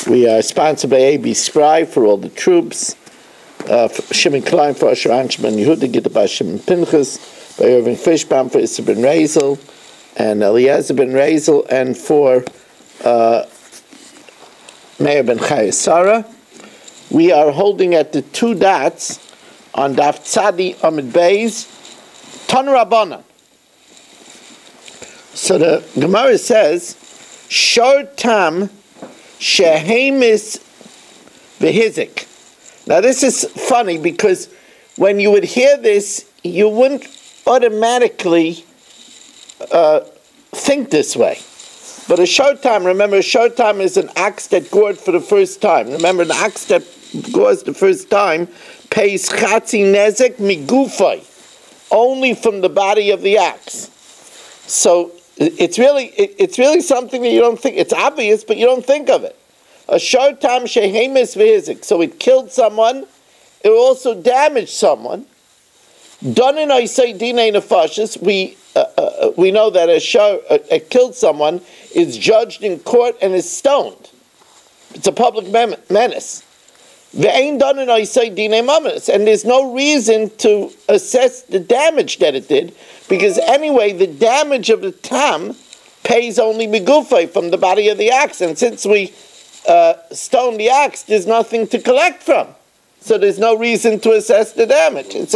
We are sponsored by A.B. Spry for all the troops, Shimon Klein for Asher Anshman Yehuda, Gitta by Shimon Pinchas, by Irving Fishbaum for Issa ben Rezel, and Eliezer ben Rezel, and for Meir ben Chayesara. We are holding at the two dots on Daf Tzadi Amid Beis, Ton Rabbanan. So the Gemara says, Shor Tam Shehemis V'Hizik. Now this is funny because when you would hear this, you wouldn't automatically think this way. But a short time, remember, a short time is an ox that gored for the first time. Remember, an ox that gores the first time pays chatzi nezek migufay, only from the body of the ox. So it's really something that you don't think. It's obvious, but you don't think of it. A short time shehemis v'hizik. So it killed someone. It also damaged someone. Done in Isay Dinei Nefashis, we know that a killed someone is judged in court and is stoned. It's a public menace. Ve'ein done in Isay Dinei Mamonos, and there's no reason to assess the damage that it did, because anyway, the damage of the tam pays only migufay from the body of the ox, and since we stone the ox, there's nothing to collect from. So there's no reason to assess the damage. It's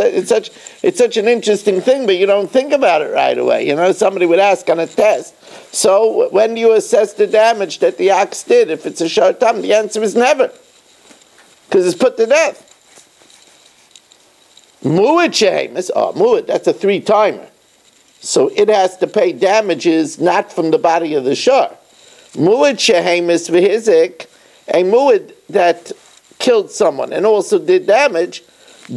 such an interesting thing, but you don't think about it right away. You know, somebody would ask on a test, so when do you assess the damage that the ox did? If it's a short time, the answer is never, because it's put to death. Mu'id shehemis, mu'id, that's a 3-timer. So it has to pay damages not from the body of the shor. Mu'id shehemis v'hizik, a mu'id that killed someone and also did damage,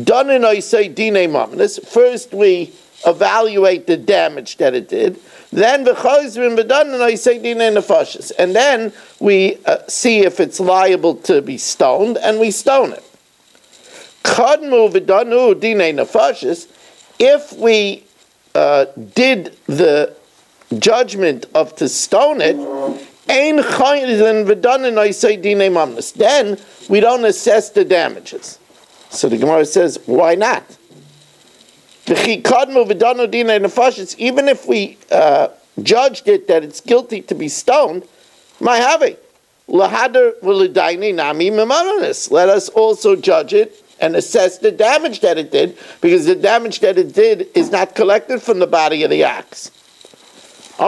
done in Isay Dinei Mamonos. First we evaluate the damage that it did, then v'chozrin v'done in Isay Dinei Nefashis, and then we see if it's liable to be stoned, and we stone it. Kadmu v'donu Dinei Nefashis, if we did the judgment of to stone it, then we don't assess the damages. So the Gemara says, why not? Even if we judged it that it's guilty to be stoned, let us also judge it and assess the damage that it did, because the damage that it did is not collected from the body of the ox. We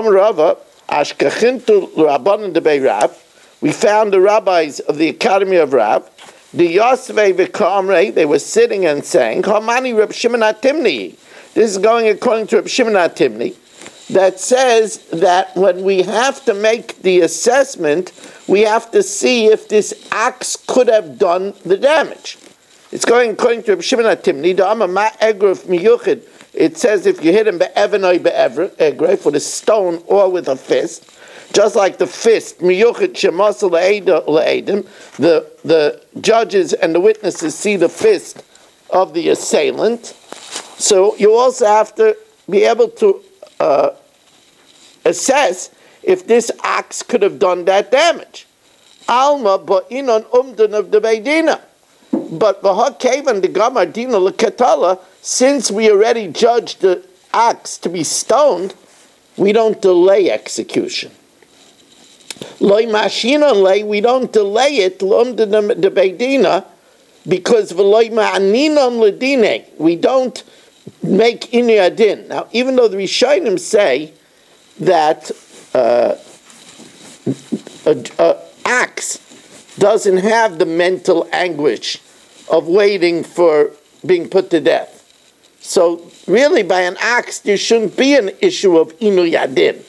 found the rabbis of the Academy of Rav, the Yosvei v'Kamrei, they were sitting and saying, Hamani Reb Shimon HaTimni. This is going according to Reb Shimon HaTimni, that says that when we have to make the assessment, we have to see if this ox could have done the damage. It's going according to Reb Shimon HaTimni, Da'ama ma egruf miyuchid. It says if you hit him be'evanoi be'egruf, with a stone or with a fist, just like the fist, miyuchid shemasa le'edim, the judges and the witnesses see the fist of the assailant. So you also have to be able to assess if this ox could have done that damage. Alma ba'inon umdun of the beidina. But v'ha'kevan the gamar dina l'katala, since we already judged the ox to be stoned, we don't delay execution. Loi mashinon lei, we don't delay it l'umdun the beidina, because v'loi ma'aninon l'dine, we don't make inui adin. Now, even though the Rishonim say that ox doesn't have the mental anguish of waiting for being put to death. So really by an ox there shouldn't be an issue of inui adin.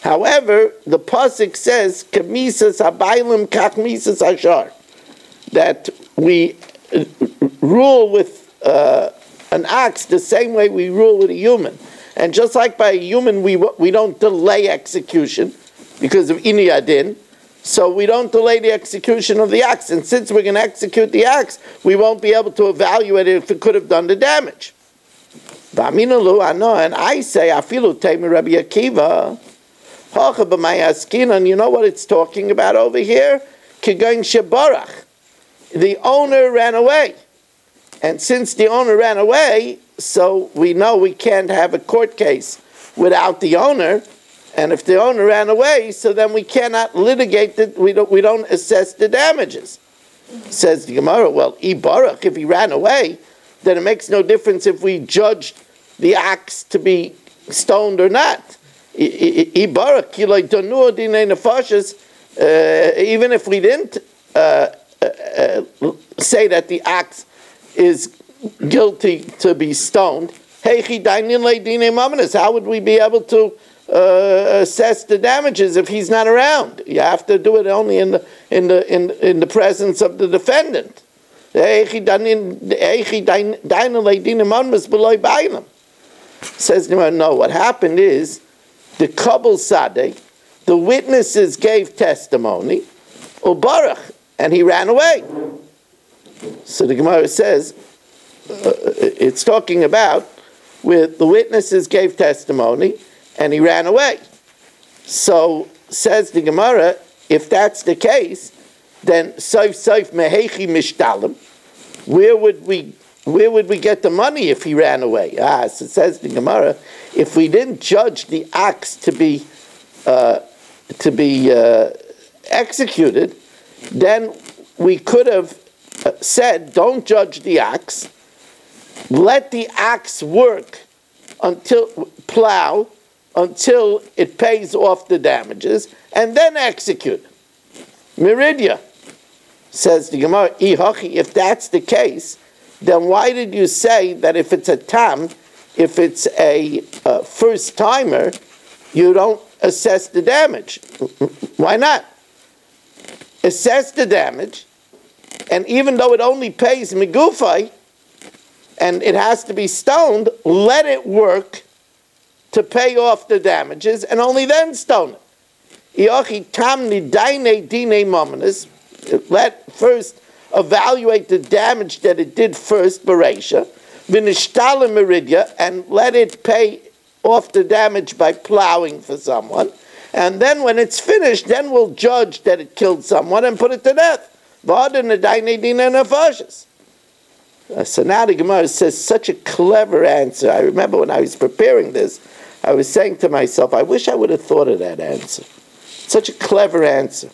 However, the pasuk says kamisas habaylim kach misas hashar, that we rule with an ox the same way we rule with a human. And just like by a human we don't delay execution because of inui adin, so we don't delay the execution of the ox. And since we're going to execute the ox, we won't be able to evaluate it if it could have done the damage. And I say, Afilu Teimi Rabbi Akiva, and you know what it's talking about over here? kigain shebarach. The owner ran away. And since the owner ran away, so we know we can't have a court case without the owner. And if the owner ran away, so then we cannot litigate it. We don't assess the damages. Says the Gemara, well, Ibarach, if he ran away, then it makes no difference if we judged the axe to be stoned or not. Ibarach, even if we didn't say that the axe is guilty to be stoned, how would we be able to assess the damages if he's not around? You have to do it only in the presence of the defendant. Says no. What happened is the Kabul Sadek, the witnesses gave testimony, Ubarach, and he ran away. So the Gemara says it's talking about where the witnesses gave testimony and he ran away. So says the Gemara, if that's the case, then Soif Mehechi Mishtalim, where would we get the money if he ran away? So it says the Gemara, if we didn't judge the axe to be executed, then we could have said, don't judge the axe, let the axe work until it pays off the damages, and then execute. Meridia, says the Gemara, if that's the case, then why did you say that if it's a tam, if it's a first-timer, you don't assess the damage? Why not? Assess the damage, and even though it only pays megufay, and it has to be stoned, let it work to pay off the damages, and only then stone it. Let first evaluate the damage that it did first, Bereisha, v'nishtala meridia, and let it pay off the damage by plowing for someone, and then when it's finished, then we'll judge that it killed someone and put it to death. So now the Gemara says such a clever answer. I remember when I was preparing this, I was saying to myself, I wish I would have thought of that answer. Such a clever answer.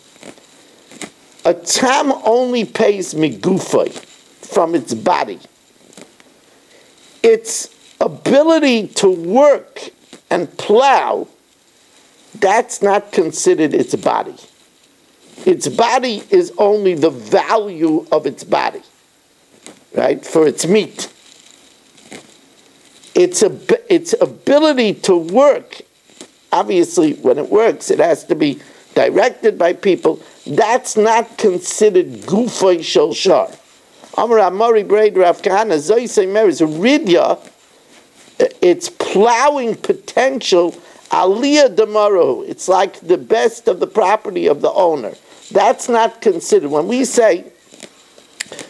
A tam only pays migufay from its body. Its ability to work and plow, that's not considered its body. Its body is only the value of its body, right, for its meat. Its ability to work, obviously when it works, it has to be directed by people. That's not considered gufay shel shar. Amar Amari Braid Rav Kahana Zoysei Meres Ridya, its plowing potential, aliyah demaru. It's like the best of the property of the owner. That's not considered. When we say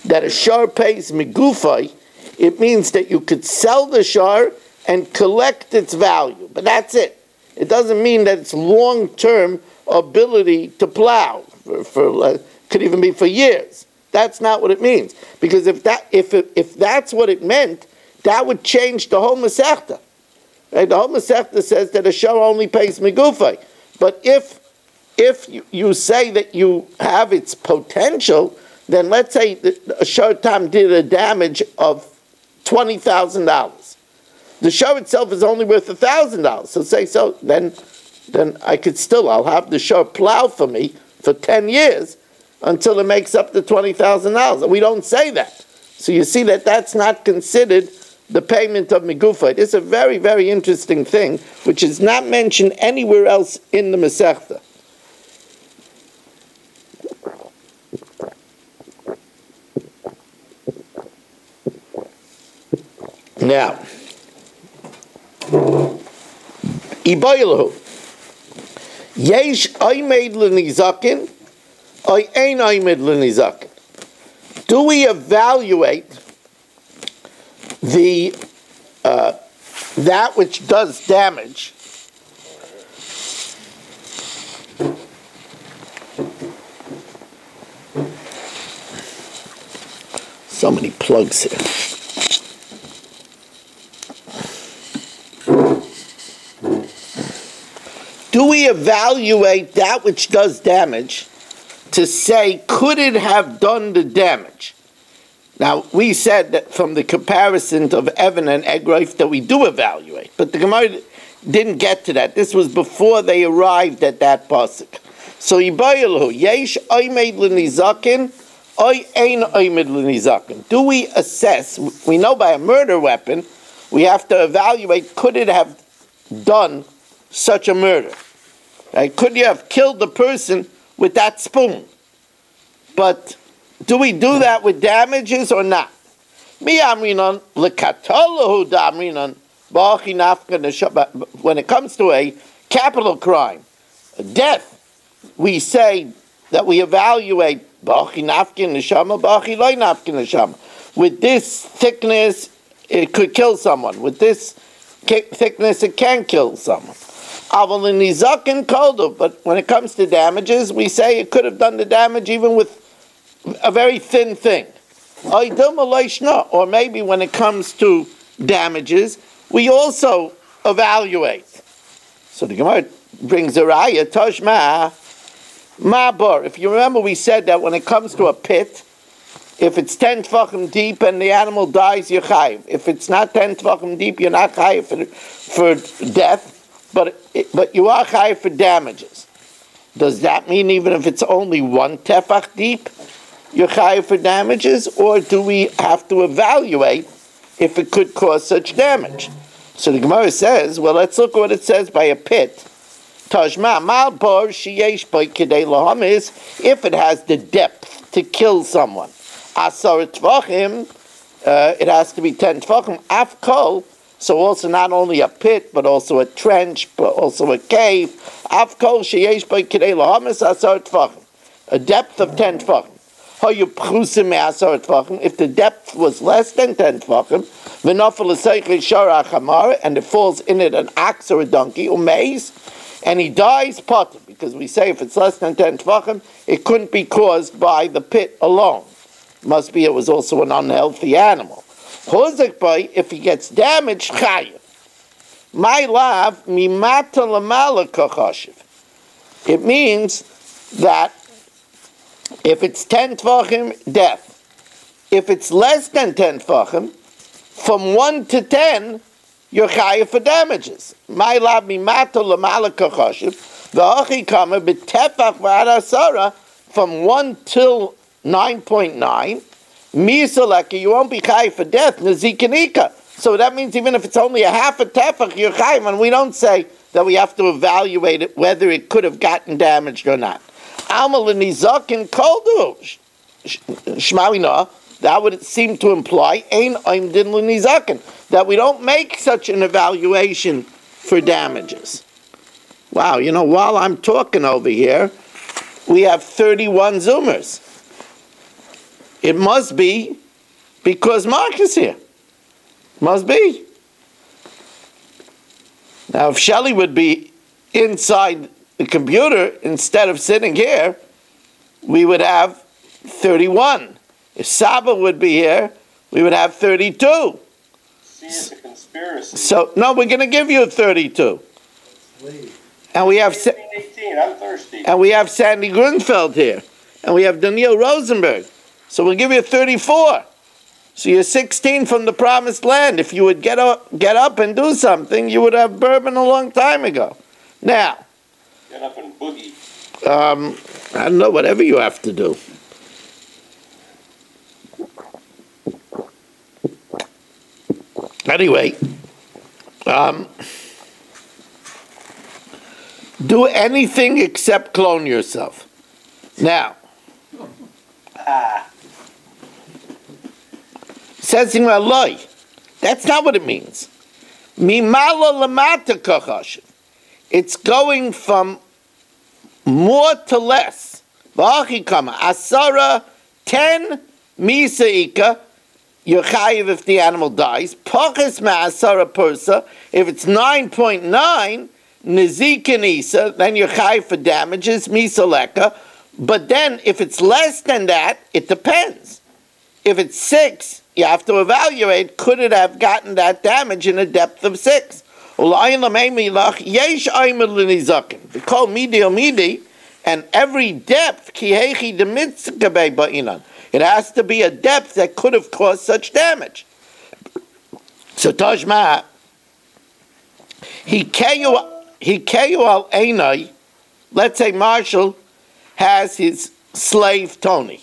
that a shar pays migufay, it means that you could sell the shar and collect its value, but that's it. It doesn't mean that it's long-term ability to plow could even be for years. That's not what it means, because if that's what it meant, that would change the whole Masechta. Right? The whole Masechta says that a shar only pays migufay, but if you say that you have its potential, then let's say that a shar tam did a damage of $20,000. The shar itself is only worth $1,000. So say so, then I'll have the shar plow for me for 10 years until it makes up the $20,000. We don't say that. So you see that that's not considered the payment of migufay. This is a very, very interesting thing, which is not mentioned anywhere else in the Masechta. Now, Iboilahu. Yesh oimed l'nizakin, oy ein oimed l'nizakin. Do we evaluate the that which does damage So many plugs here. Do we evaluate that which does damage to say, could it have done the damage? Now, we said that from the comparisons of Evan and Egroif that we do evaluate, but the Gemara didn't get to that. This was before they arrived at that pasuk. So, Yibayilhu, Yesh Oymed L'Nizakin, Oy Ein Oymed L'Nizakin. Do we assess, we know by a murder weapon, we have to evaluate, could it have done such a murder? Right? Could you have killed the person with that spoon? But do we do that with damages or not? When it comes to a capital crime, a death, we say that we evaluate with this thickness, it could kill someone. With this thickness, it can kill someone. But when it comes to damages, we say it could have done the damage even with a very thin thing. Or maybe when it comes to damages, we also evaluate. So the Gemara brings a raya, Toshma, Ma'bar. If you remember, we said that when it comes to a pit, if it's 10 tefachim deep and the animal dies, you're chayiv. If it's not 10 tefachim deep, you're not chayiv for death, but you are chayiv for damages. Does that mean even if it's only 1 tefach deep, you're chayiv for damages, or do we have to evaluate if it could cause such damage? So the Gemara says, well, let's look at what it says by a pit. Tajma mal bar sheyesh by kedei lahamis, if it has the depth to kill someone. Asar tvachim, it has to be 10 tvachim. Afkol, so also not only a pit, but also a trench, but also a cave. Afkol sheyesh by kedei lahamis asar tvachim, a depth of 10 tvachim. If the depth was less than 10 tvachim, and it falls in it an ox or a donkey, or maize, and he dies, potter, because we say if it's less than 10 tvachim, it couldn't be caused by the pit alone. Must be it was also an unhealthy animal. If he gets damaged, chayiv. My love, mimata lamala kachashiv. It means that if it's 10 tvachim, death. If it's less than 10 tvachim, from 1 to 10, you're chayiv for damages. My lab mimato lamala kachashiv, v'achi kama b'tefach v'arasara, from 1 till 9.9, misaleka, you won't be chayiv for death, nazikanika. So that means even if it's only a half a tefach, you're chayiv, and we don't say that we have to evaluate it, whether it could have gotten damaged or not. Amal and Nizakin koldu. Shmawina, that would seem to imply ein oimdin l'nizakin, that we don't make such an evaluation for damages. Wow, while I'm talking over here, we have 31 Zoomers. It must be because Mark is here. Must be. Now, if Shelley would be inside the computer, instead of sitting here, we would have 31. If Saba would be here, we would have 32. See, it's a conspiracy. So, no, we're going to give you 32. Please. And we have 18, I'm thirsty. And we have Sandy Grunfeld here. And we have Daniel Rosenberg. So we'll give you 34. So you're 16 from the promised land. If you would get up and do something, you would have bourbon a long time ago. Now, get up and boogie. I don't know, whatever you have to do. Anyway, do anything except clone yourself. Now, says in Malay, that's not what it means. Mimala lamata kachashiv. It's going from more to less. V'achikama asara 10 misaika. You're chayiv if the animal dies. Pachas ma'asara persa. If it's 9.9 nizikanisa, then you're chayiv for damages misaleka. But then if it's less than that, it depends. If it's 6, you have to evaluate, could it have gotten that damage in a depth of 6? And every depth, it has to be a depth that could have caused such damage. So Tajma, he kayu al einai. Let's say Marshall has his slave Tony.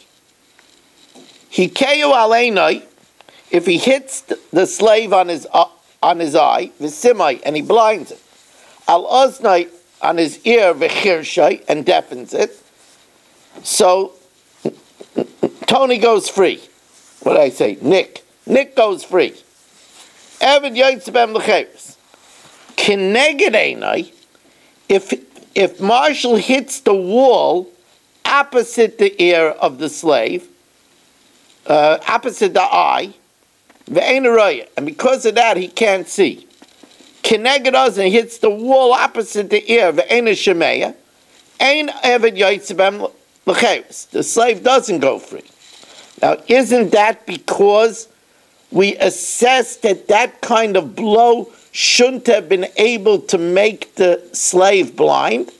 He kayu al einai. If he hits the slave on his eye, v'simai, and he blinds it, al oznai, on his ear, v'chirshai, and deafens it. So Tony goes free. What did I say? Nick goes free. Eved yotzebem l'cheres. Kineged einai, if Marshall hits the wall opposite the ear of the slave, opposite the eye, and because of that he can't see. Kineged us, and hits the wall opposite the ear, the slave doesn't go free. Now, isn't that because we assess that kind of blow shouldn't have been able to make the slave blind?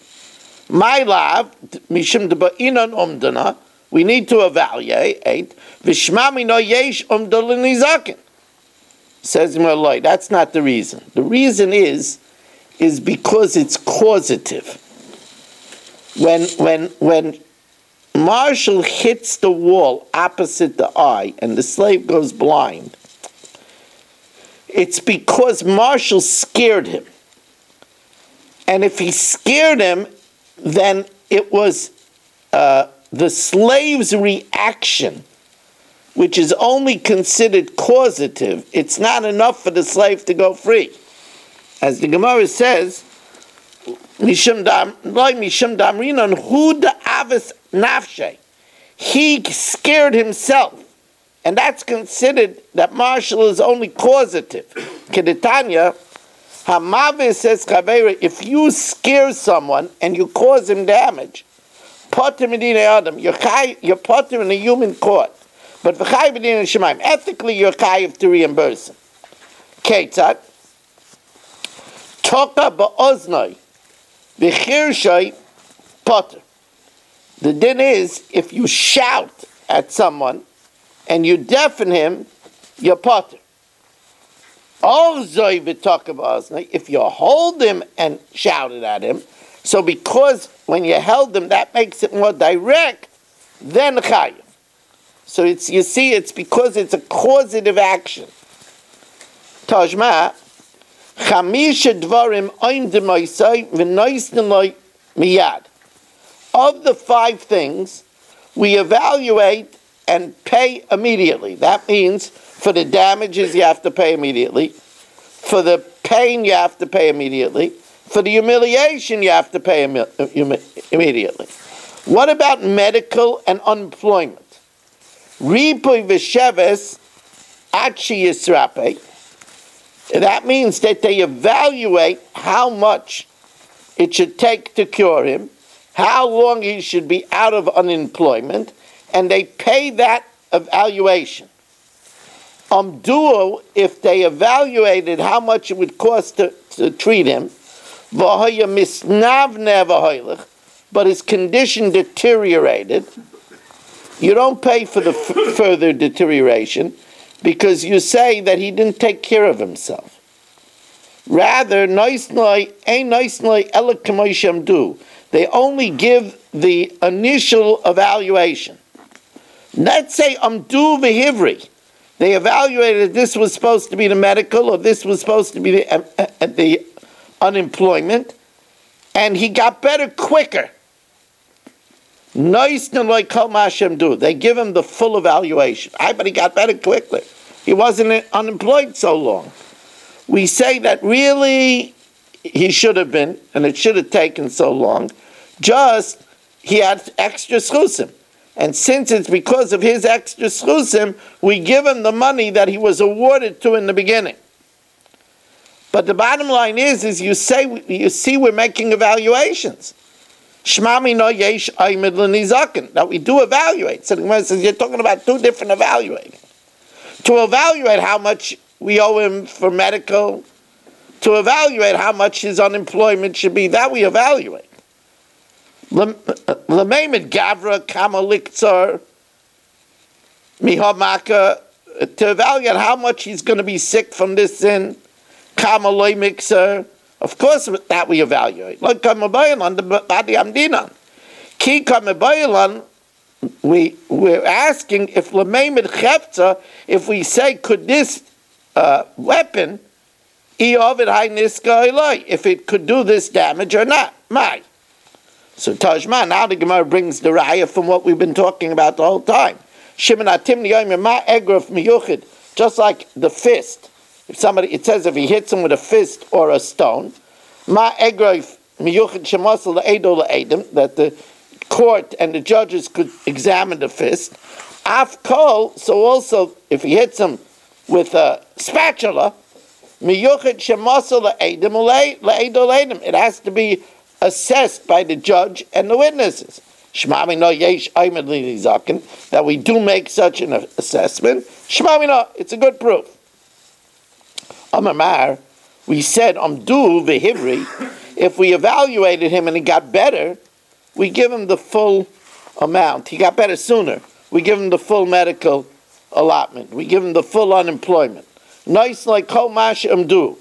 My love, mishum deba'inan umdana, we need to evaluate. Vishmami no yesh umdalinizakin. Says Malay, that's not the reason. The reason is because it's causative. When Marshall hits the wall opposite the eye and the slave goes blind, it's because Marshall scared him. And if he scared him, then it was the slave's reaction, which is only considered causative. It's not enough for the slave to go free. As the Gemara says, Mishum damrinan hu da'avis nafshe. He scared himself. And that's considered that Marshall is only causative. Kedetanya, Hamavis says, if you scare someone and you cause him damage, potter medina adam, you're potter in a human court. But ethically, you're chayiv to reimburse him. Ketzat, toka ba'oznai, v'chirshai potter. The din is, if you shout at someone and you deafen him, you're potter. Ozoi v'toka ba'oznai, if you hold him and shouted at him, so because when you held him, that makes it more direct, then chayiv. So it's because it's a causative action. Tajma, chamisha dvarim oimdim oisai v'noisnim loi miyad. Of the 5 things, we evaluate and pay immediately. That means for the damages you have to pay immediately. For the pain you have to pay immediately. For the humiliation you have to pay immediately. What about medical and unemployment? Ripoy v'sheves achi yisrape. That means that they evaluate how much it should take to cure him, how long he should be out of unemployment, and they pay that evaluation. Duo, if they evaluated how much it would cost to treat him, but his condition deteriorated, you don't pay for the further deterioration because you say that he didn't take care of himself. Rather, they only give the initial evaluation. Let's say amdu v'hivri. They evaluated this was supposed to be the medical or this was supposed to be the unemployment, and he got better quicker. They give him the full evaluation. But he got better quickly. He wasn't unemployed so long. We say that really he should have been, and it should have taken so long, just he had extra schusim. And since it's because of his extra schusim, we give him the money that he was awarded to in the beginning. But the bottom line is you see we're making evaluations. Shmami no yesh aymed l'nizaken. That we do evaluate. So the Gemara says you're talking about two different evaluating. To evaluate how much we owe him for medical, to evaluate how much his unemployment should be, that we evaluate. L'meimed gavra kama liktzar mihamaka, to evaluate how much he's going to be sick from this sin, kama loy mixer. Of course, that we evaluate. Like kamabayalan, the badi amdinan. Ki kamabayalan, we're asking if l'meimed chefza, if we say, could this weapon, if it could do this damage or not. So Tajman, now the Gemara brings the raya from what we've been talking about the whole time. Just like the fist. If somebody, it says if he hits him with a fist or a stone, that the court and the judges could examine the fist. Afkol, so also if he hits him with a spatula, it has to be assessed by the judge and the witnesses. That we do make such an assessment. It's a good proof. Amar, we said Amdu v'hivri, if we evaluated him and he got better, we give him the full amount. He got better sooner. We give him the full medical allotment. We give him the full unemployment. Nice like Komash Amdu.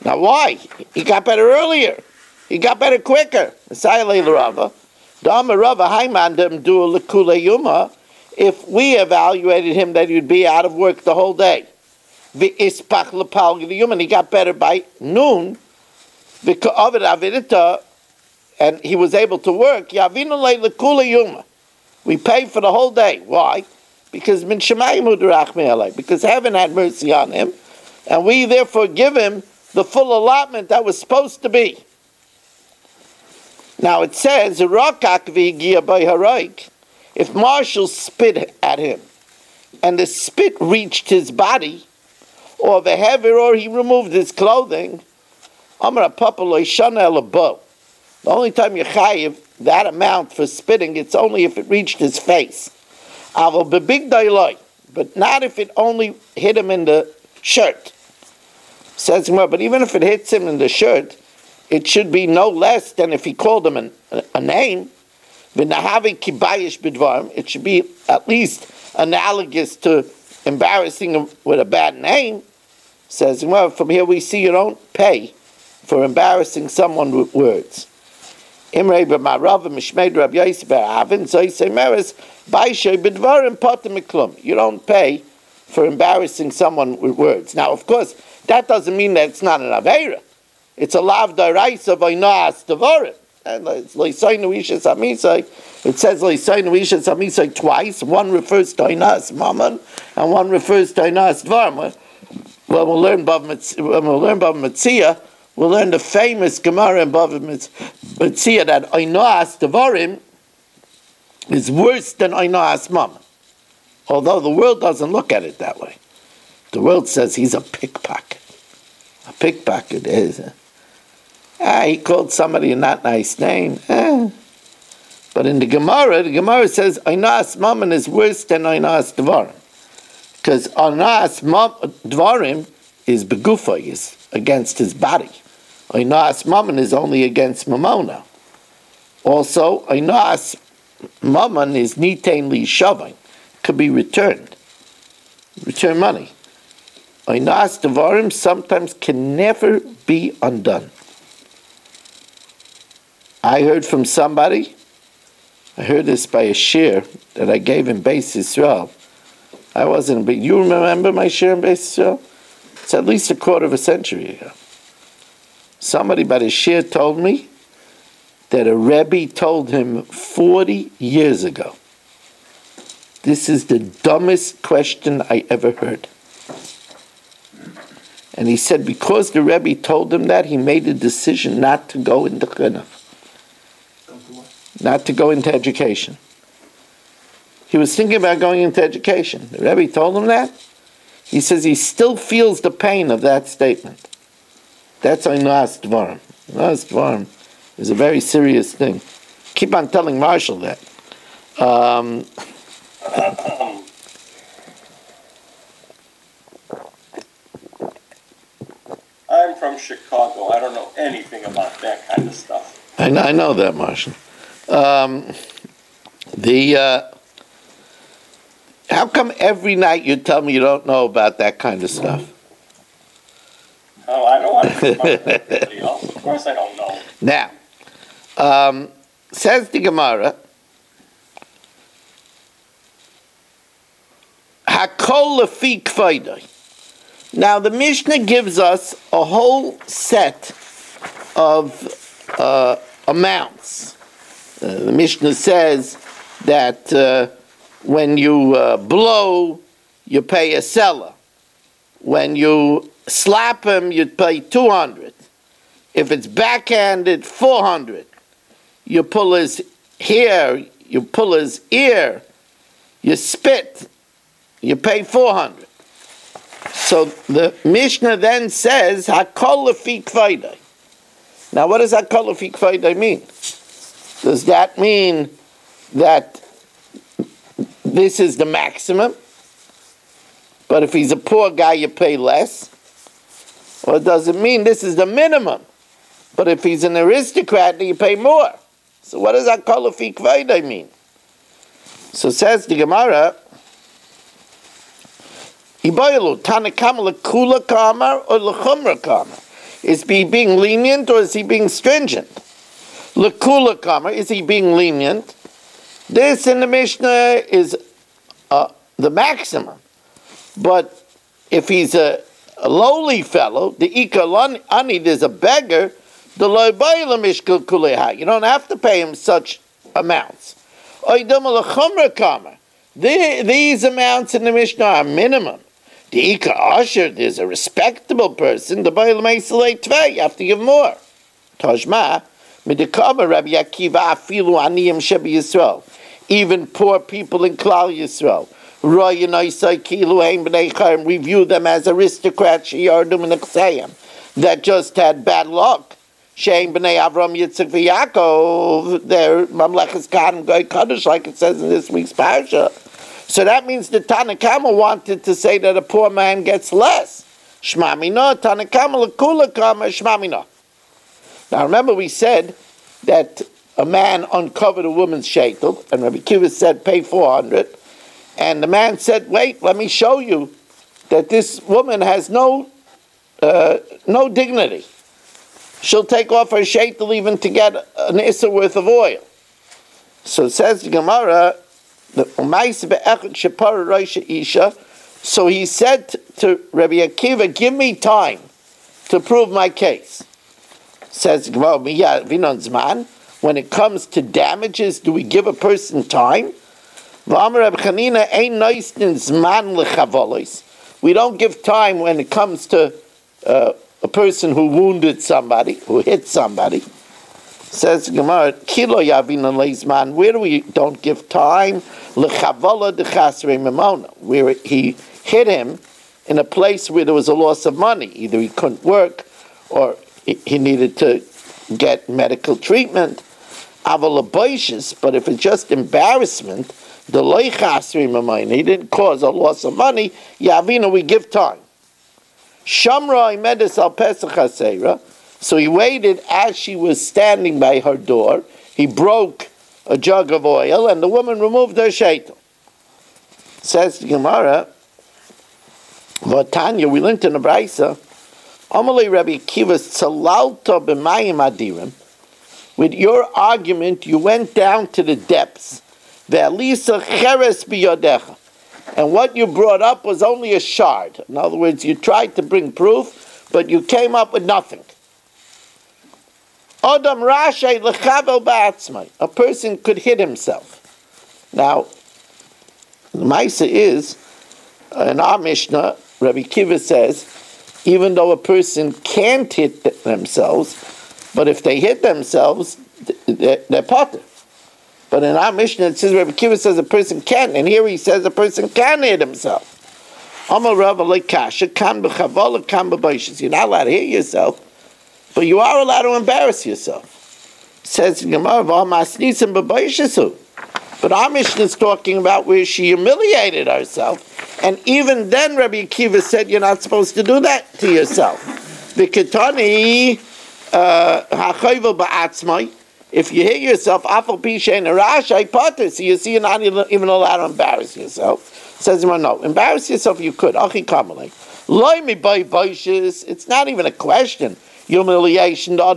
Now why? He got better earlier. He got better quicker. If we evaluated him that he'd be out of work the whole day, he got better by noon, and he was able to work, we pay for the whole day. Why? Because heaven had mercy on him, and we therefore give him the full allotment that was supposed to be. Now it says, if Marshall spit at him, and the spit reached his body, or the heaver, or he removed his clothing, the only time you chayiv that amount for spitting, it's only if it reached his face. But not if it only hit him in the shirt. Says more, but even if it hits him in the shirt, it should be no less than if he called him a name. It should be at least analogous to embarrassing him with a bad name. Says, well, from here we see you don't pay for embarrassing someone with words. You don't pay for embarrassing someone with words. Now, of course, that doesn't mean that it's not an Aveira. It's a lav daraisa v'noas devarim. And it says Leisainu Isha twice. One refers to Inas Mammon, and one refers to Inas Dvarim. When we'll learn Bava Metzia, we'll learn the famous Gemara in Bava Metzia that Inas Dvarim is worse than Inas Mammon. Although the world doesn't look at it that way. The world says he's a pickpocket. A pickpocket is. He called somebody a not nice name. But in the Gemara says Einas Mammon is worse than Einas Dvarim. Because Einas Dvarim is begufa, is against his body. Einas Mammon is only against Mamona. Also, Einas Mammon is nitain li shavin, could be returned. Return money. Einas Dvarim sometimes can never be undone. I heard from somebody, I heard this by a shir that I gave in Beis Yisrael. I wasn't, but you remember my shir in Beis Yisrael? It's at least a quarter of a century ago. Somebody by the shir told me that a Rebbe told him 40 years ago. This is the dumbest question I ever heard. And he said because the Rebbe told him that, he made a decision not to go into chinuch. Not to go into education. He was thinking about going into education. The Rebbe told him that. He says he still feels the pain of that statement. That's Einas Dvarim. Einas Dvarim is a very serious thing. keep on telling Marshall that. I'm from Chicago. I don't know anything about that kind of stuff. I know that, Marshall. How come every night you tell me you don't know about that kind of stuff? Oh, I don't want to talk about anybody else. Of course I don't know. Now, says the Gemara, Hakol lefi kvaydai. Now, the Mishnah gives us a whole set of amounts. The Mishnah says that when you blow, you pay a seller. When you slap him, you pay 200. If it's backhanded, 400. You pull his hair, you pull his ear, you spit, you pay 400. So the Mishnah then says, Hakol lefi kvaydai. Now, what does Hakol lefi kvaydai mean? Does that mean that this is the maximum? But if he's a poor guy, you pay less? Or does it mean this is the minimum? But if he's an aristocrat, you pay more? So what does Hakol lefi kvaydai mean? So says the Gemara, Ibaylu, Tanakama lekula kamar or lechumra kamar? Is he being lenient or is he being stringent? Lekula kamar, is he being lenient? This in the Mishnah is the maximum. But if he's a lowly fellow, the Ika Ani, there's a beggar, the Loibayla Mishkul Kuleha. You don't have to pay him such amounts. Oidama lechumra kamar. These amounts in the Mishnah are minimum. The Ika Asher, there's a respectable person, the Bayla Meiselei Tvei, you have to give more. Tajma, Midikama Rabbi Akiva Afilu Aniyim Shebi Yisrael. Even poor people in Klal Yisrael. Roy Yenoisai Kilu Hein B'nei Chaim, we view them as aristocrats, Sheyardum and Aksayim, that just had bad luck. Shein B'nei Avram Yitzchak V'Yakov, they're Mamlechas Kahanim Goy Kaddish, like it says in this week's parasha. So that means the Tanakama wanted to say that a poor man gets less. Shmamina, Tanakama lekula kama shmamina. Now remember we said that a man uncovered a woman's sheitel, and Rabbi Kiva said pay 400, and the man said, wait, let me show you that this woman has no dignity. She'll take off her sheitel even to get an issa worth of oil. So it says the Gemara, so he said to Rabbi Akiva, give me time to prove my case. Says when it comes to damages, do we give a person time? We don't give time when it comes to a person who wounded somebody, who hit somebody. Says Gemara, Kilo Yavina Leizman, where we don't give time, L'chavola de Chasrei Memona, where he hit him in a place where there was a loss of money. Either he couldn't work or he needed to get medical treatment. Avalaboishis, but if it's just embarrassment, the Loi Chasrei Memona, he didn't cause a loss of money, Yavina, we give time. Shamra Imedes al Pesach HaSeira, so he waited as she was standing by her door. He broke a jug of oil, and the woman removed her sheitel. Says the Gemara, Vatanya, we learned in the Braisa, Amalei Rabbi Akiva Tzalalta b'mayim adirim. With your argument, you went down to the depths. Ve'alisa cheres biyodecha. And what you brought up was only a shard. In other words, you tried to bring proof, but you came up with nothing. Adam Rashay lechavel ba'atzmai. A person could hit himself. Now, the Maisa is, in our Mishnah, Rabbi Kiva says, even though a person can't hit themselves, but if they hit themselves, they're potter. But in our Mishnah, it says, Rabbi Kiva says a person can, and here he says a person can hit himself. You're not allowed to hit yourself, but you are allowed to embarrass yourself. Says Gemara, "V'hamasnisim b'baishisu." But our Mishnah is talking about where she humiliated herself, and even then, Rabbi Akiva said you're not supposed to do that to yourself. V'ketani ha'chayvel ba'atzmai. If you hit yourself, afal pisha and rashai potter. So you see, you're not even allowed to embarrass yourself. Says Gemara, no, embarrass yourself you could. Achi kamalei. Loy mi by baishis. It's not even a question. Humiliation. A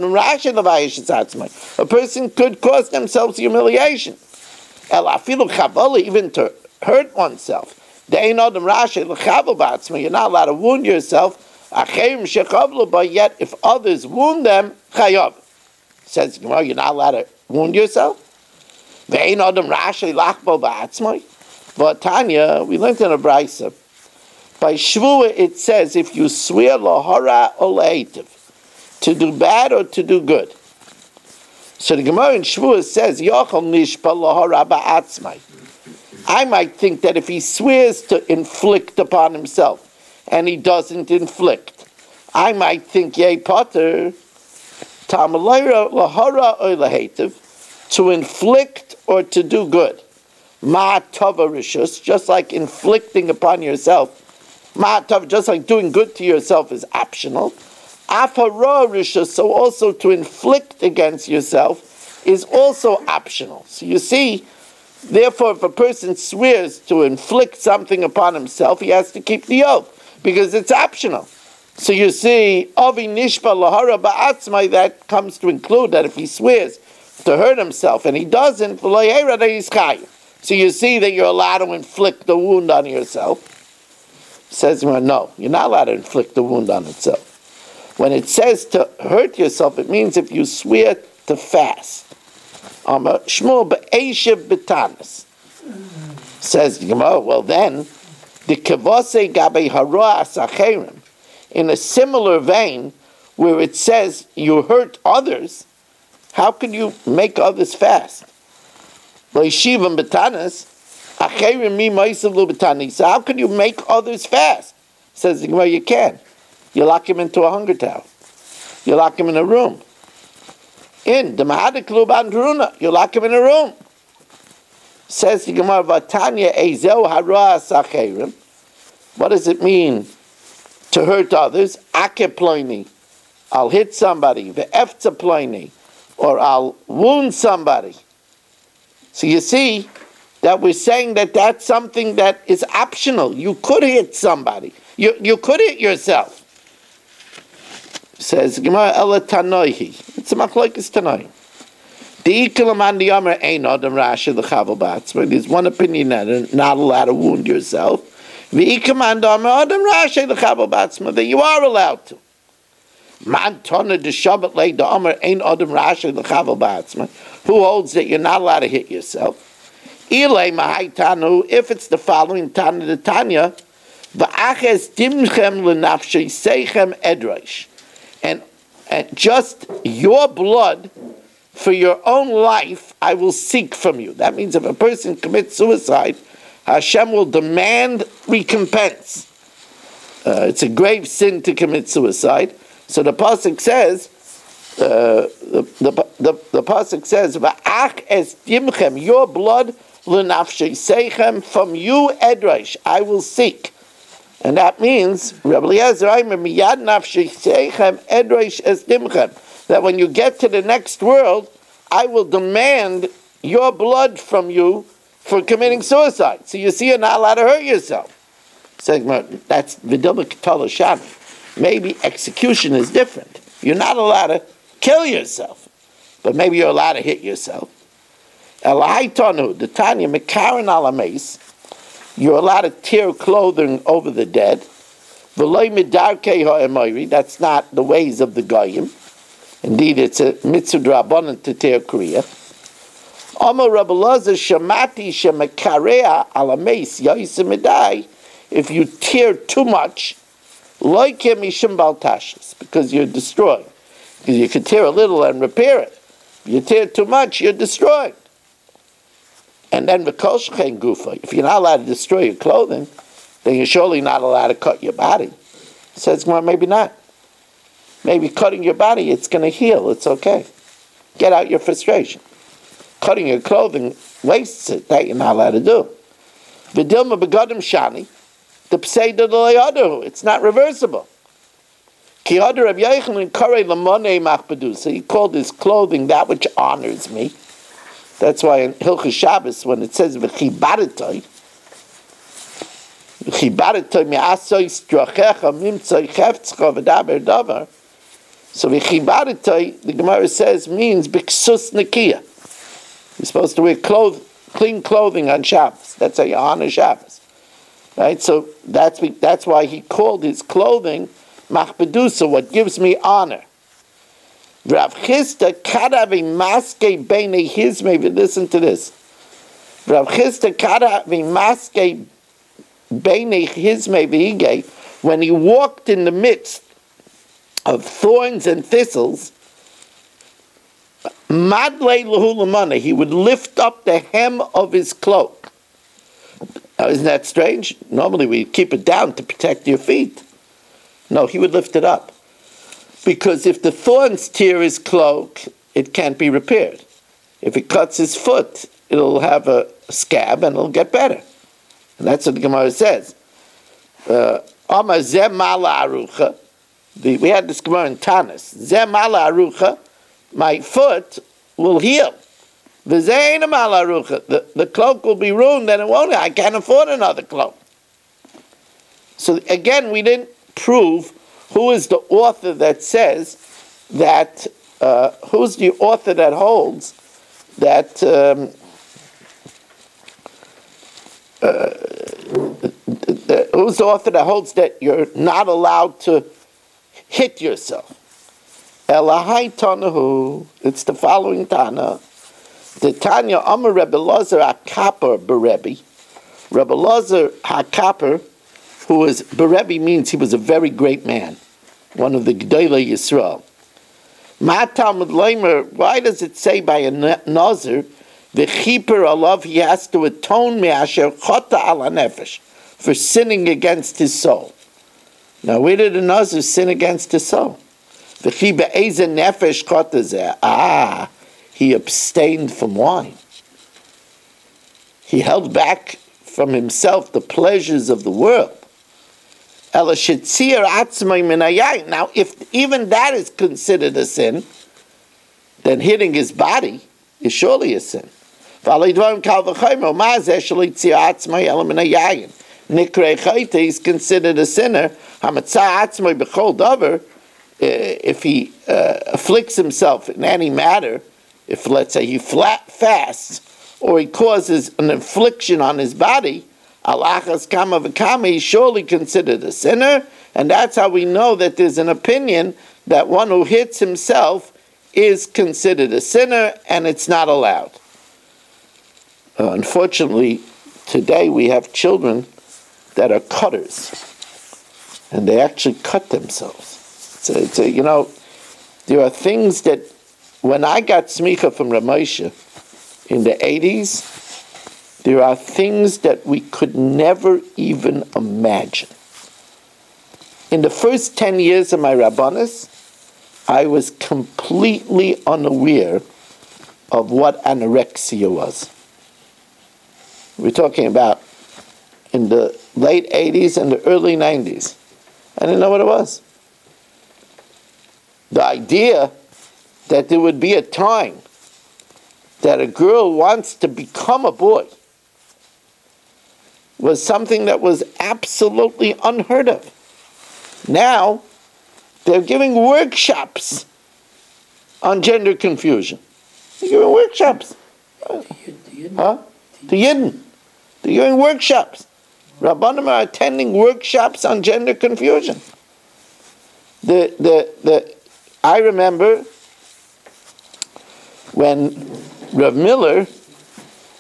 person could cause themselves humiliation. Even to hurt oneself. You're not allowed to wound yourself. But yet, if others wound them, chayav. Says Gemara, you're not allowed to wound yourself. But Tanya, we learned in a brisa. By Shvuah it says if you swear lahara or lahetiv, to do bad or to do good. So the Gemara in Shvuah says yochel nishpa lahara ba'atzmai. I might think that if he swears to inflict upon himself and he doesn't inflict, I might think yeh potter tamalayra lahara or lahetiv, to inflict or to do good. Ma tova rishus, just like inflicting upon yourself. Ma tova, just like doing good to yourself is optional. Afara rishus, so also to inflict against yourself is also optional. So you see, therefore, if a person swears to inflict something upon himself, he has to keep the oath because it's optional. So you see, avi nishpa lahara ba'atzmai, that comes to include that if he swears to hurt himself and he doesn't, so you see that you're allowed to inflict a wound on yourself. Says, no, you're not allowed to inflict a wound on itself. When it says to hurt yourself, it means if you swear to fast. Shmuel be'eshev betanis. Says, well then, the kavose gabe haroa asacherim, in a similar vein, where it says you hurt others, how can you make others fast? So how can you make others fast? Says the Gemara, you can. You lock him into a hunger tower. You lock him in a room. You lock him in a room. Says the Gemara, what does it mean to hurt others? I'll hit somebody, or I'll wound somebody. So you see that we're saying that that's something that is optional. You could hit somebody. You could hit yourself. Says Gemara Ela Tanoihi. It's a machlokes Tanoim. There's one opinion that you're not allowed to wound yourself. That you are allowed to. Who holds that you're not allowed to hit yourself? If it's the following Tana the Tanya, and just your blood for your own life I will seek from you. That means if a person commits suicide, Hashem will demand recompense. It's a grave sin to commit suicide. So the pasuk says, the pasuk says, "Va'ach es dimchem," your blood l'nafshei seichem, from you edrash I will seek, and that means Rabbi Eliezer Aimer miyad nafshei seichem edrash es dimchem, that when you get to the next world, I will demand your blood from you for committing suicide. So you see, you're not allowed to hurt yourself. So that's v'dilma k'tala shami. Maybe execution is different. You're not allowed to kill yourself, but maybe you're allowed to hit yourself. Elaitonu, the Tanya Mekaran alames, you're allowed to tear clothing over the dead. V'loy midarkei ha'emoiri, that's not the ways of the goyim. Indeed, it's a mitzvah d'rabbanan to tear kriya. Amar Rabbi Elazar shamati shemekarea alames yaisem medai, if you tear too much, because you're destroying. Because you can tear a little and repair it. If you tear too much, you're destroying. And then if you're not allowed to destroy your clothing, then you're surely not allowed to cut your body. Says, well, maybe not. Maybe cutting your body, it's going to heal. It's okay. get out your frustration. Cutting your clothing wastes it. That you're not allowed to do. V'dilma begadim shani, the pseida l'ayadu. It's not reversible. Ki hada Rabbi Yochanan karei lamonei machbedusa. He called his clothing that which honors me. That's why in Hilchos Shabbos, when it says v'chibaretoi mi'asoi strachecha mimtzoi cheftzcha v'daber davar. So v'chibaretoi, the Gemara says, means b'ksus nekiya. You're supposed to wear clean clothing on Shabbos. That's how you honor Shabbos, right? So that's why he called his clothing machbedusa, what gives me honor. Rav Chisda kadavi maske beinei hizmei. Listen to this. Rav Chisda kadavi maske beinei hizmei v'higei. When he walked in the midst of thorns and thistles, madlei lehulamana, he would lift up the hem of his cloak. Now, isn't that strange? Normally we keep it down to protect your feet. No, he would lift it up. Because if the thorns tear his cloak, it can't be repaired. If it cuts his foot, it'll have a scab and it'll get better. And that's what the Gemara says. Amar zeh mala arucha. We had this Gemara in Tanis. Zeh mala arucha. My foot will heal. V'zeh ein mala arucha. The cloak will be ruined and it won't. I can't afford another cloak. So again, we didn't prove who is the author that says that, who's the author that holds that who's the author that holds that you're not allowed to hit yourself? Elahai Tanahu. It's the following Tana. The Tanya Amar Rebbe Lazar HaKaper Berebi. Rebbe Lazar HaKaper, who was, Berebi means he was a very great man, one of the G'dolei Yisrael. Talmud Leimer, why does it say by a Nazir, the Chiper Alav, he has to atone me'asher chota ala nefesh, for sinning against his soul? Now, where did a Nazir sin against his soul? The Chiber Eze nefesh chota zeh. He abstained from wine. He held back from himself the pleasures of the world. Now, if even that is considered a sin, then hitting his body is surely a sin. Is considered a sinner. If he afflicts himself in any matter, if let's say he fasts, or he causes an affliction on his body, Alachas kama v'kama, he's surely considered a sinner, and that's how we know that there's an opinion that one who hits himself is considered a sinner, and it's not allowed. Unfortunately, today we have children that are cutters, and they actually cut themselves. So, you know, there are things that, when I got smicha from Ramosha in the 80s, there are things that we could never even imagine. In the first 10 years of my Rabbanis, I was completely unaware of what anorexia was. We're talking about in the late 80s and the early 90s. I didn't know what it was. The idea that there would be a time that a girl wants to become a boy was something that was absolutely unheard of. Now, they're giving workshops on gender confusion. They're giving workshops. To Yidden. They're giving workshops. Rabbanim are attending workshops on gender confusion. I remember when Rav Miller,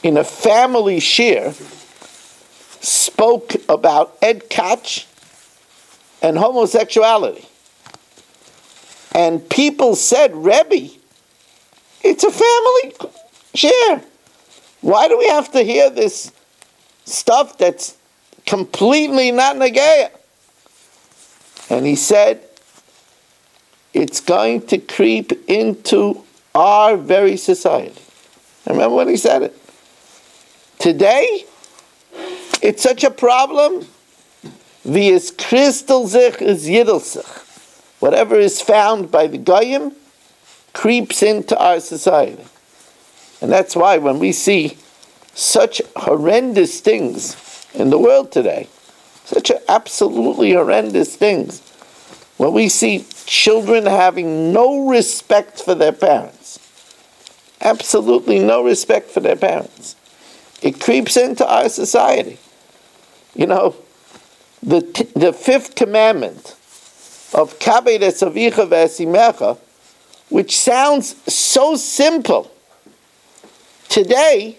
in a family shir, spoke about Ed Koch and homosexuality. And people said, Rebbe, it's a family shir. Why do we have to hear this stuff that's completely not negaya? And he said, it's going to creep into our very society. I remember when he said it. Today, it's such a problem. Wie es kristel sich is yiddel sich. Whatever is found by the Goyim creeps into our society. And that's why when we see such horrendous things in the world today, such absolutely horrendous things, when we see children having no respect for their parents, absolutely no respect for their parents, it creeps into our society. You know, the fifth commandment of Kabed es avicha ve'esimecha, which sounds so simple. Today,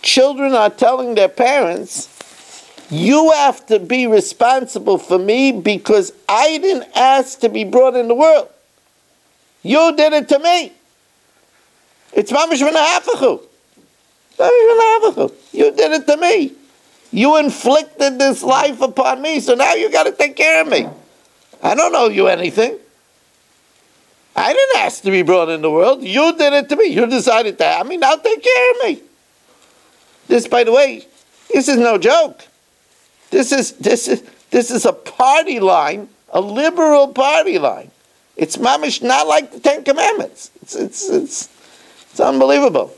children are telling their parents, you have to be responsible for me because I didn't ask to be brought in the world. You did it to me. It's mamish v'nahafachu. You did it to me. You inflicted this life upon me, so now you got to take care of me. I don't owe you anything. I didn't ask to be brought in the world. You did it to me. You decided to have me. Now take care of me. This, by the way, this is no joke. This is a party line, a liberal party line. It's mamish not like the Ten Commandments. It's unbelievable.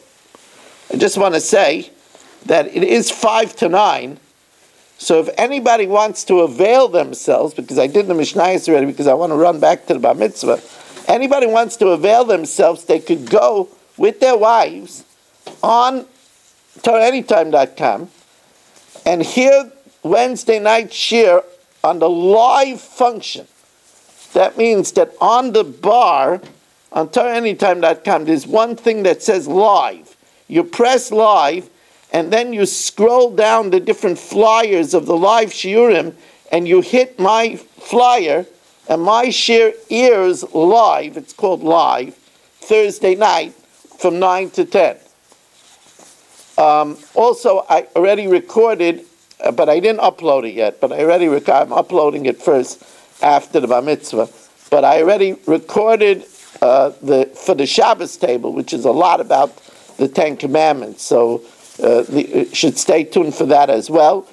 I just want to say that it is 5 to 9. So if anybody wants to avail themselves, because I did the Mishnayos already, because I want to run back to the Bar Mitzvah, anybody wants to avail themselves, they could go with their wives on TorahAnytime.com and hear Wednesday night shir on the live function. That means that on the bar, on TorahAnytime.com, there's one thing that says live. You press live, and then you scroll down the different flyers of the live shiurim, and you hit my flyer, and my shir airs live, it's called live, Thursday night from 9 to 10. Also, I already recorded, but I didn't upload it yet, but I'm uploading it first after the Bar Mitzvah. But I already recorded for the Shabbos table, which is a lot about the Ten Commandments. So you should stay tuned for that as well.